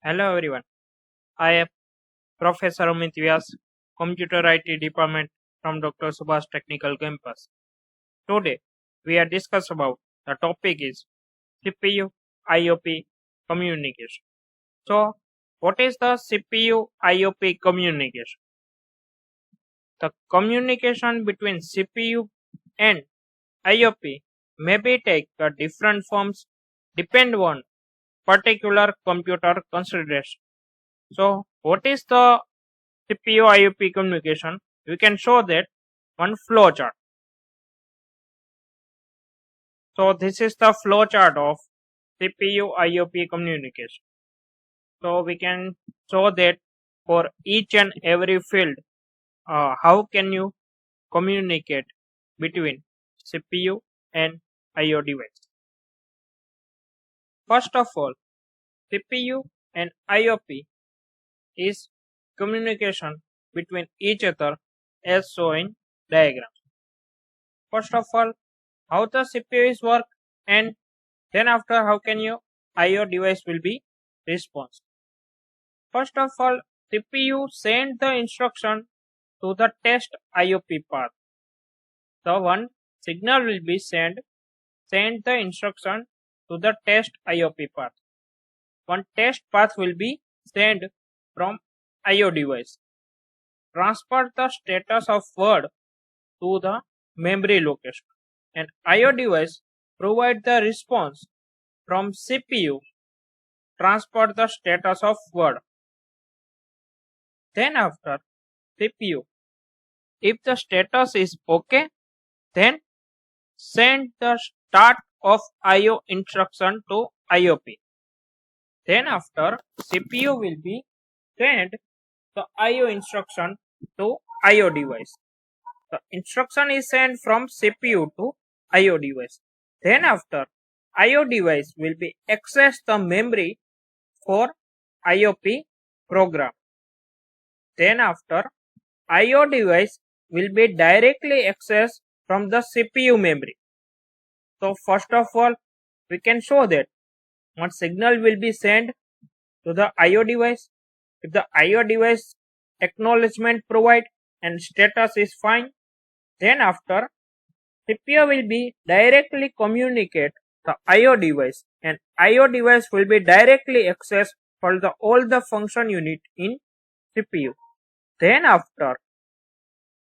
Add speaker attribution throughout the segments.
Speaker 1: Hello everyone. I am Professor Amit Vyas, Computer IT Department from Dr. Subhash Technical Campus. Today we are discuss about the topic is CPU IOP communication. So what is the CPU IOP communication? The communication between CPU and IOP may be take different forms depend on particular computer consideration. So what is the CPU IOP communication? We can show that one flow chart. So this is the flow chart of CPU IOP communication. So we can show that for each and every field, how can you communicate between CPU and IO device? First of all, CPU and IOP is communication between each other as shown in diagram. First of all, how the CPU is work, and then after how can your IO device will be response. First of all, CPU send the instruction to the test IOP path. The one signal will be send the instruction to the test IOP path. One test path will be sent from IO device. Transfer the status of word to the memory location, and IO device provide the response from CPU. Transfer the status of word. Then after CPU, if the status is OK, then send the start of IO instruction to IOP. Then after CPU will be send the IO instruction to IO device. The instruction is sent from CPU to IO device. Then after IO device will be access the memory for IOP program. Then after IO device will be directly accessed from the CPU memory. So first of all, we can show that one signal will be sent to the IO device. If the IO device acknowledgement provide and status is fine, then after CPU will be directly communicate the IO device, and IO device will be directly accessed for the all the function unit in CPU. Then after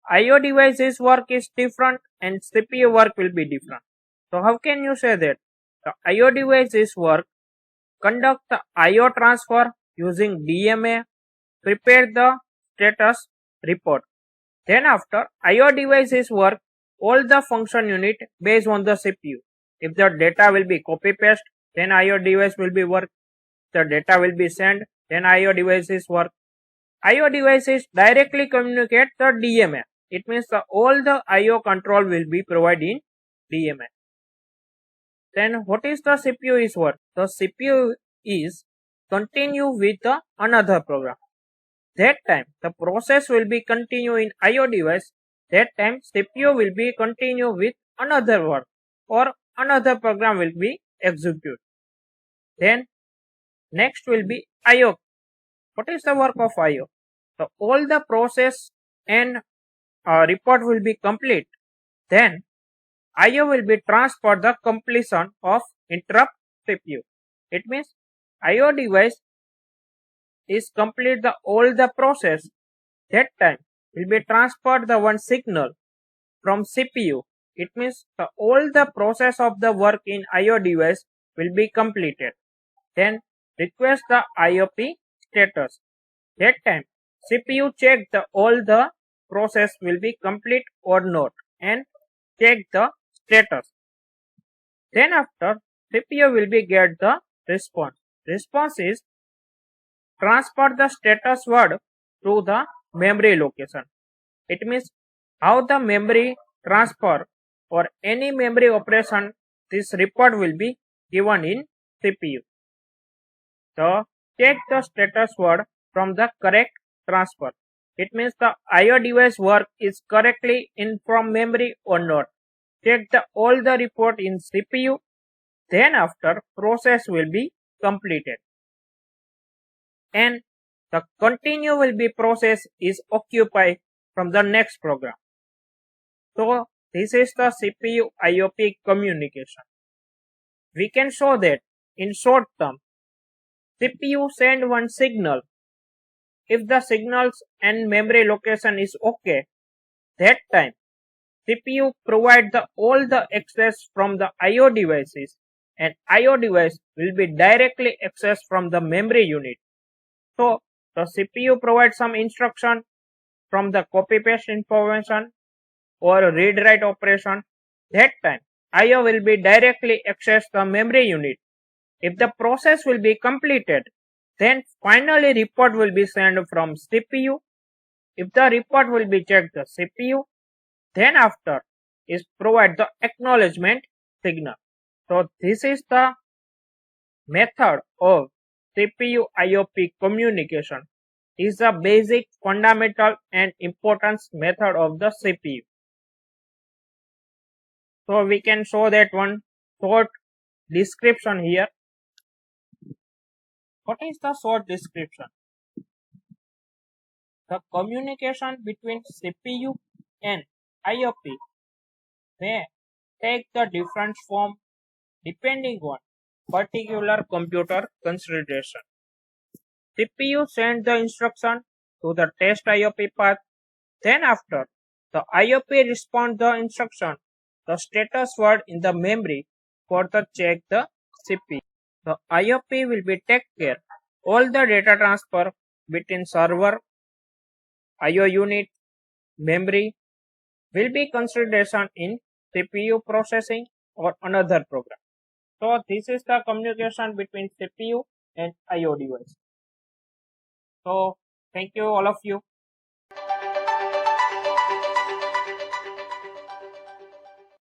Speaker 1: IO devices work is different and CPU work will be different. So how can you say that? The IO devices work conduct the IO transfer using DMA, prepare the status report. Then after IO devices work all the function unit based on the CPU. If the data will be copy paste, then IO device will be work. The data will be sent, then IO devices work. IO devices directly communicate the DMA. It means all the IO control will be provided in DMA. Then what is the CPU is work? The CPU is continue with the another program. That time the process will be continue in IO device. That time CPU will be continue with another work or another program will be executed. Then next will be IO. What is the work of IO? So all the process and report will be complete. Then IO will be transferred the completion of interrupt CPU. It means IO device is complete the all the process. That time will be transferred the one signal from CPU. It means all the process of the work in IO device will be completed. Then request the IOP status. That time CPU check the all the process will be complete or not and check the status. Then after CPU will be get the response. Response is transfer the status word to the memory location. It means how the memory transfer or any memory operation, this report will be given in CPU. So check the status word from the correct transfer. It means the IO device work is correctly in from memory or not. Check the all the report in CPU. Then after process will be completed. and the continue will be process is occupied from the next program. So this is the CPU IOP communication. We can show that in short term, CPU send one signal. If the signals and memory location is okay, that time CPU provide all the access from the IO devices, and IO device will be directly accessed from the memory unit. So the CPU provides some instruction from the copy paste information or read write operation. That time IO will be directly access the memory unit. If the process will be completed, then finally report will be sent from CPU. If the report will be checked the CPU, then after is provide the acknowledgement signal. So this is the method of CPU IOP communication. Is the basic, fundamental and important method of the CPU. So we can show that one short description here. What is the short description? The communication between CPU and IOP may take the different form depending on particular computer consideration. CPU sends the instruction to the test IOP path. Then after the IOP responds the instruction, the status word in the memory for the check the CPU. The IOP will be take care all the data transfer between server, IO unit, memory will be consideration in CPU processing or another program. So this is the communication between CPU and IO device. So thank you all of you.